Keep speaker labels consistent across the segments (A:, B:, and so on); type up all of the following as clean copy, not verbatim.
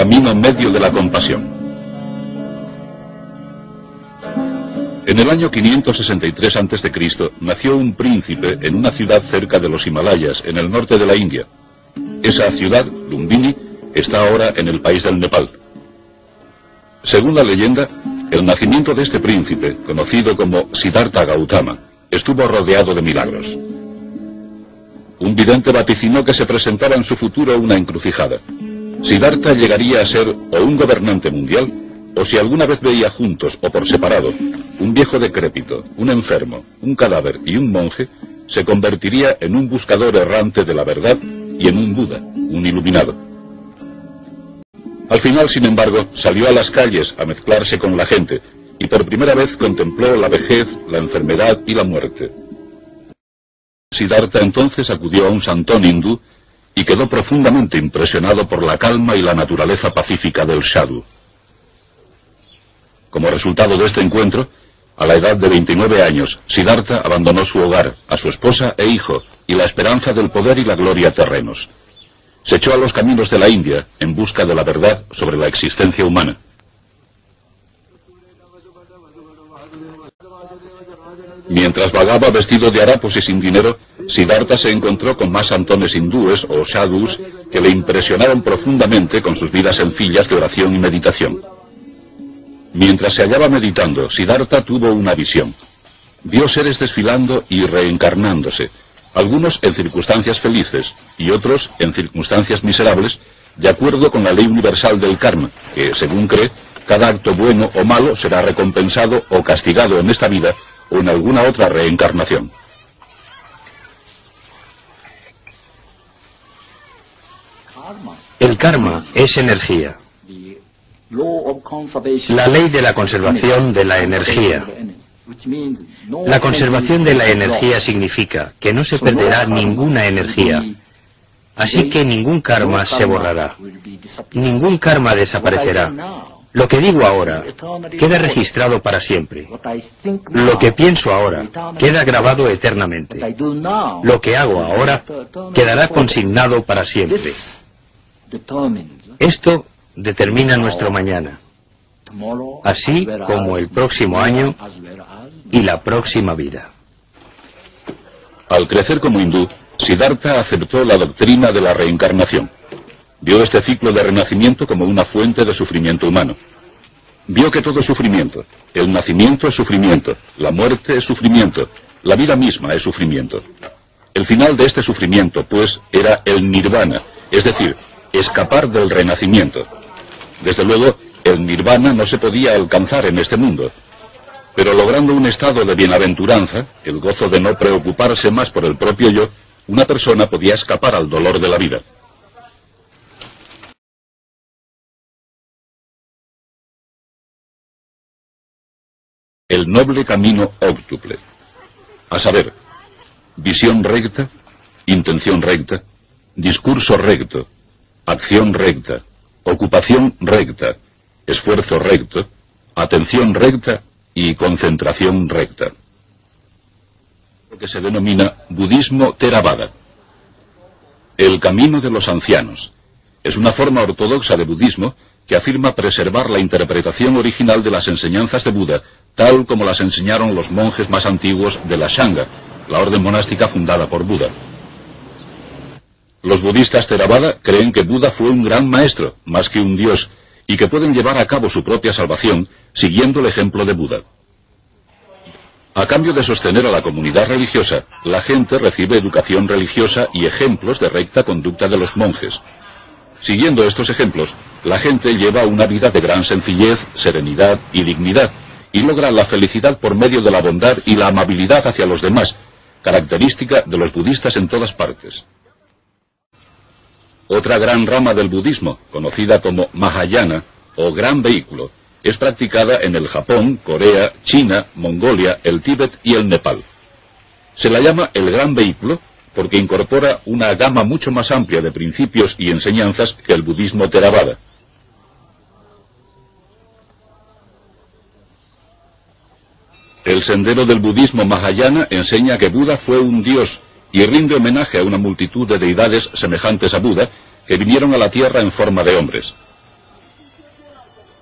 A: camino medio de la compasión. En el año 563 a.C. nació un príncipe en una ciudad cerca de los Himalayas, en el norte de la India. Esa ciudad, Lumbini, está ahora en el país del Nepal. Según la leyenda, el nacimiento de este príncipe, conocido como Siddhartha Gautama, estuvo rodeado de milagros. Un vidente vaticinó que se presentaba en su futuro una encrucijada. Siddhartha llegaría a ser o un gobernante mundial, o si alguna vez veía juntos o por separado un viejo decrépito, un enfermo, un cadáver y un monje, se convertiría en un buscador errante de la verdad y en un Buda, un iluminado. Al final, sin embargo, salió a las calles a mezclarse con la gente y por primera vez contempló la vejez, la enfermedad y la muerte. Siddhartha entonces acudió a un santón hindú y quedó profundamente impresionado por la calma y la naturaleza pacífica del sadhu. Como resultado de este encuentro, a la edad de 29 años, Siddhartha abandonó su hogar, a su esposa e hijo, y la esperanza del poder y la gloria terrenos. Se echó a los caminos de la India en busca de la verdad sobre la existencia humana. Mientras vagaba vestido de harapos y sin dinero, Siddhartha se encontró con más santones hindúes o sadhus que le impresionaron profundamente con sus vidas sencillas de oración y meditación. Mientras se hallaba meditando, Siddhartha tuvo una visión. Vio seres desfilando y reencarnándose, algunos en circunstancias felices y otros en circunstancias miserables, de acuerdo con la ley universal del karma, que, según cree, cada acto bueno o malo será recompensado o castigado en esta vida o en alguna otra reencarnación.
B: El karma es energía. La ley de la conservación de la energía. La conservación de la energía significa que no se perderá ninguna energía, así que ningún karma se borrará. Ningún karma desaparecerá. Lo que digo ahora queda registrado para siempre. Lo que pienso ahora queda grabado eternamente. Lo que hago ahora quedará consignado para siempre. Esto determina nuestro mañana, así como el próximo año y la próxima vida.
A: Al crecer como hindú, Siddhartha aceptó la doctrina de la reencarnación. Vio este ciclo de renacimiento como una fuente de sufrimiento humano. Vio que todo es sufrimiento. El nacimiento es sufrimiento, la muerte es sufrimiento, la vida misma es sufrimiento. El final de este sufrimiento, pues, era el nirvana, es decir, escapar del renacimiento. Desde luego, el nirvana no se podía alcanzar en este mundo, pero logrando un estado de bienaventuranza, el gozo de no preocuparse más por el propio yo, una persona podía escapar al dolor de la vida. El noble camino óctuple, a saber, visión recta, intención recta, discurso recto, acción recta, ocupación recta, esfuerzo recto, atención recta y concentración recta. Lo que se denomina budismo Theravada. El camino de los ancianos es una forma ortodoxa de budismo que afirma preservar la interpretación original de las enseñanzas de Buda, tal como las enseñaron los monjes más antiguos de la Sangha, la orden monástica fundada por Buda. Los budistas Theravada creen que Buda fue un gran maestro, más que un dios, y que pueden llevar a cabo su propia salvación siguiendo el ejemplo de Buda. A cambio de sostener a la comunidad religiosa, la gente recibe educación religiosa y ejemplos de recta conducta de los monjes. Siguiendo estos ejemplos, la gente lleva una vida de gran sencillez, serenidad y dignidad, y logra la felicidad por medio de la bondad y la amabilidad hacia los demás, característica de los budistas en todas partes. Otra gran rama del budismo, conocida como Mahayana, o Gran Vehículo, es practicada en el Japón, Corea, China, Mongolia, el Tíbet y el Nepal. Se la llama el Gran Vehículo porque incorpora una gama mucho más amplia de principios y enseñanzas que el budismo Theravada. El sendero del budismo Mahayana enseña que Buda fue un dios y rinde homenaje a una multitud de deidades semejantes a Buda que vinieron a la tierra en forma de hombres.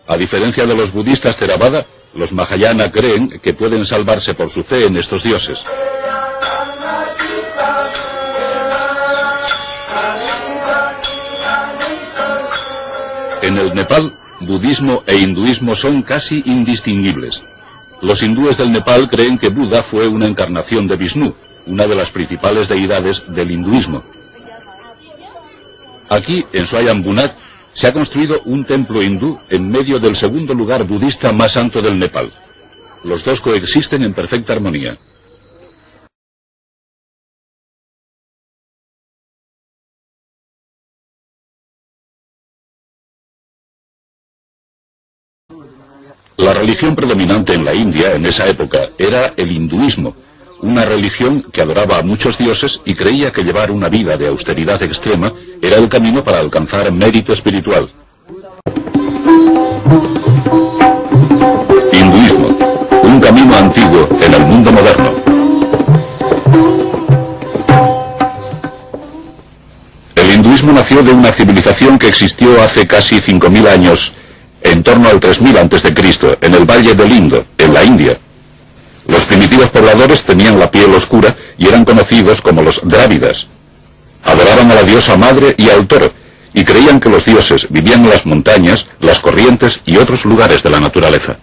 A: A diferencia de los budistas Theravada, los Mahayana creen que pueden salvarse por su fe en estos dioses. En el Nepal, budismo e hinduismo son casi indistinguibles. Los hindúes del Nepal creen que Buda fue una encarnación de Vishnu, una de las principales deidades del hinduismo. Aquí, en Swayambhunath, se ha construido un templo hindú en medio del segundo lugar budista más alto del Nepal. Los dos coexisten en perfecta armonía. La religión predominante en la India en esa época era el hinduismo, una religión que adoraba a muchos dioses y creía que llevar una vida de austeridad extrema era el camino para alcanzar mérito espiritual. Hinduismo, un camino antiguo en el mundo moderno. El hinduismo nació de una civilización que existió hace casi 5000 años, en torno al 3000 a.C., en el Valle del Indo, en la India. Los primitivos pobladores tenían la piel oscura y eran conocidos como los drávidas. Adoraban a la diosa madre y al toro, y creían que los dioses vivían en las montañas, las corrientes y otros lugares de la naturaleza.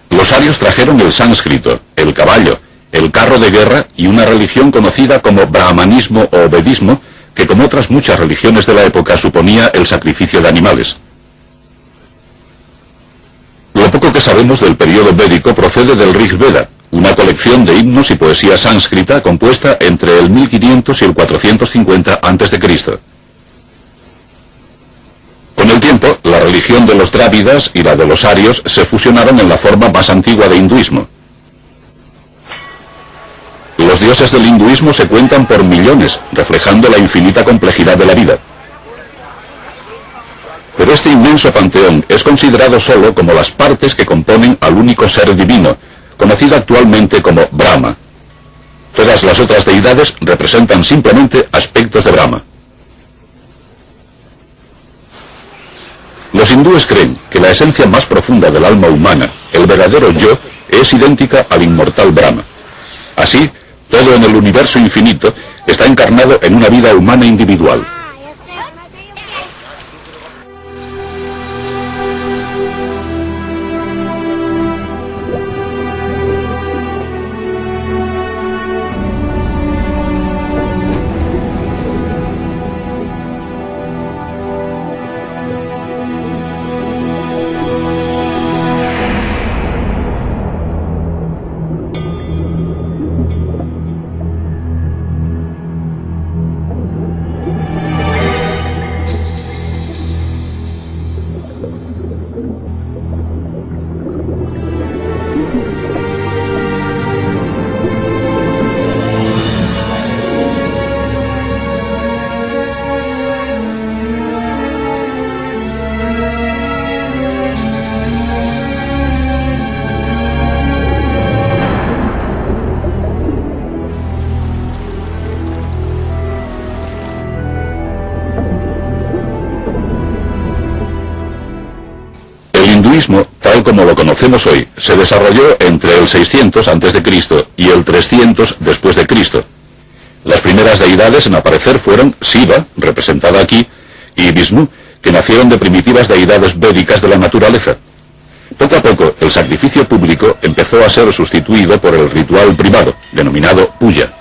A: Los arios trajeron el sánscrito, el caballo, el carro de guerra y una religión conocida como brahmanismo o vedismo, que como otras muchas religiones de la época suponía el sacrificio de animales. Lo poco que sabemos del periodo védico procede del Rig Veda, una colección de himnos y poesía sánscrita compuesta entre el 1500 y el 450 a.C. Con el tiempo, la religión de los drávidas y la de los arios se fusionaron en la forma más antigua de hinduismo. Los dioses del hinduismo se cuentan por millones, reflejando la infinita complejidad de la vida. Pero este inmenso panteón es considerado solo como las partes que componen al único ser divino, conocido actualmente como Brahma. Todas las otras deidades representan simplemente aspectos de Brahma. Los hindúes creen que la esencia más profunda del alma humana, el verdadero yo, es idéntica al inmortal Brahma. Así, todo en el universo infinito está encarnado en una vida humana individual. Tal como lo conocemos hoy, se desarrolló entre el 600 a.C. y el 300 después de Cristo. Las primeras deidades en aparecer fueron Shiva, representada aquí, y Vishnu, que nacieron de primitivas deidades védicas de la naturaleza. Poco a poco, el sacrificio público empezó a ser sustituido por el ritual privado, denominado puja.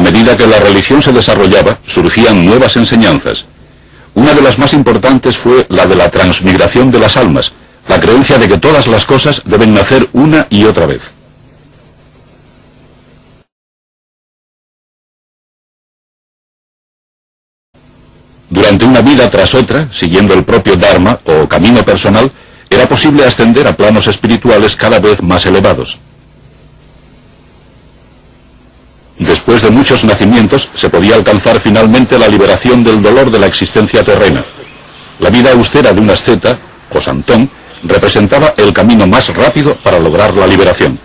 A: A medida que la religión se desarrollaba, surgían nuevas enseñanzas. Una de las más importantes fue la de la transmigración de las almas, la creencia de que todas las cosas deben nacer una y otra vez. Durante una vida tras otra, siguiendo el propio Dharma o camino personal, era posible ascender a planos espirituales cada vez más elevados. Después de muchos nacimientos, se podía alcanzar finalmente la liberación del dolor de la existencia terrena. La vida austera de un asceta, o santón, representaba el camino más rápido para lograr la liberación.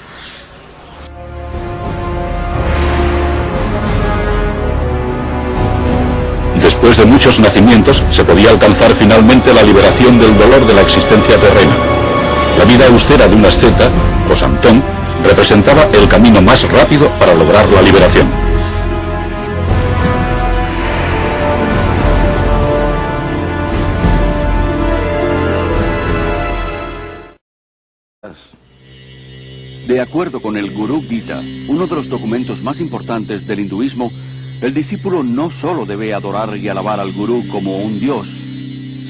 A: Después de muchos nacimientos, se podía alcanzar finalmente la liberación del dolor de la existencia terrena. La vida austera de un asceta, o santón, representaba el camino más rápido para lograr la liberación.
C: De acuerdo con el Guru Gita, uno de los documentos más importantes del hinduismo, el discípulo no solo debe adorar y alabar al gurú como un dios,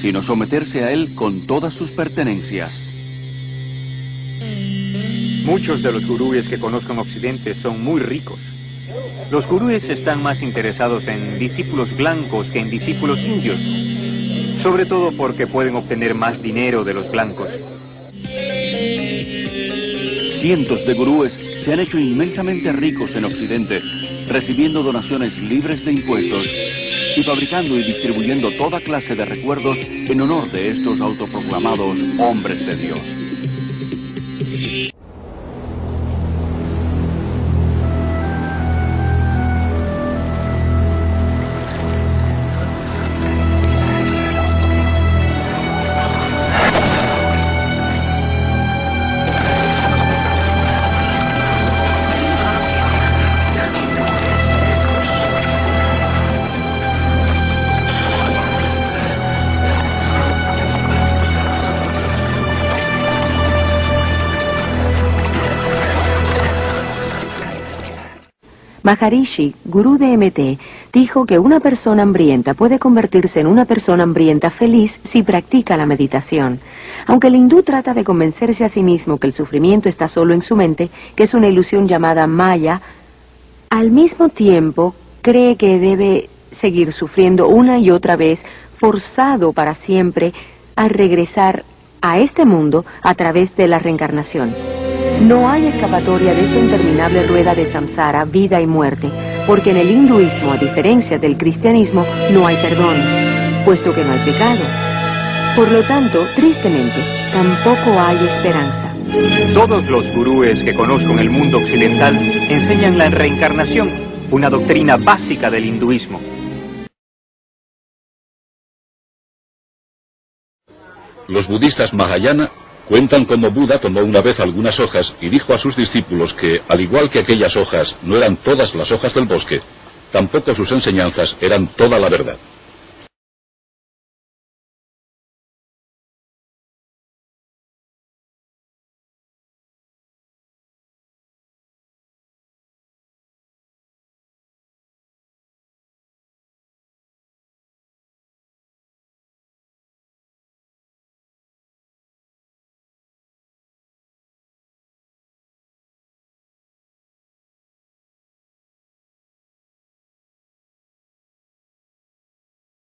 C: sino someterse a él con todas sus pertenencias.
D: Muchos de los gurúes que conozco en Occidente son muy ricos. Los gurúes están más interesados en discípulos blancos que en discípulos indios, sobre todo porque pueden obtener más dinero de los blancos.
C: Cientos de gurúes se han hecho inmensamente ricos en Occidente, recibiendo donaciones libres de impuestos y fabricando y distribuyendo toda clase de recuerdos en honor de estos autoproclamados hombres de Dios.
E: Maharishi, gurú de MT, dijo que una persona hambrienta puede convertirse en una persona hambrienta feliz si practica la meditación. Aunque el hindú trata de convencerse a sí mismo que el sufrimiento está solo en su mente, que es una ilusión llamada Maya, al mismo tiempo cree que debe seguir sufriendo una y otra vez, forzado para siempre a regresar a este mundo a través de la reencarnación. No hay escapatoria de esta interminable rueda de samsara, vida y muerte, porque en el hinduismo, a diferencia del cristianismo, no hay perdón, puesto que no hay pecado. Por lo tanto, tristemente, tampoco hay esperanza.
D: Todos los gurúes que conozco en el mundo occidental enseñan la reencarnación, una doctrina básica del hinduismo.
A: Los budistas Mahayana cuentan cómo Buda tomó una vez algunas hojas y dijo a sus discípulos que, al igual que aquellas hojas no eran todas las hojas del bosque, tampoco sus enseñanzas eran toda la verdad.